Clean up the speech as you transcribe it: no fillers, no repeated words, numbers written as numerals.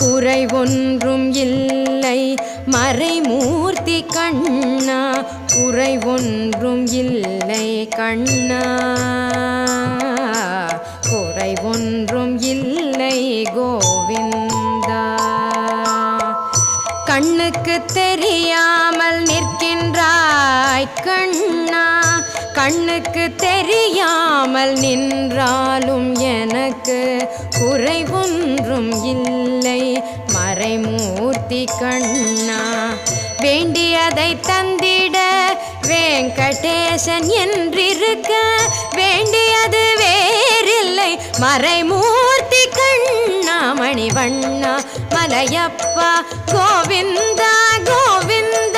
குறை ஒன்றும் இல்லை மறைமூர்த்தி கண்ணா, குறை ஒன்றும் இல்லை கண்ணா, குறை ஒன்றும் இல்லை கோவிந்தா. கண்ணுக்கு தெரியாமல் நிற்கின்றாய் கண்ணா, கண்ணுக்கு தெரியாமல் நின்றாலும் எனக்கு குறை ஒன்றும் இல்லை மறைமூர்த்தி கண்ணா. வேண்டியதை தந்திட வெங்கடேசன் என்றிருக்க, வேண்டியது வேறில்லை மறைமூர்த்தி கண்ணா. மணிவண்ணா மலையப்பா கோவிந்தா கோவிந்தா.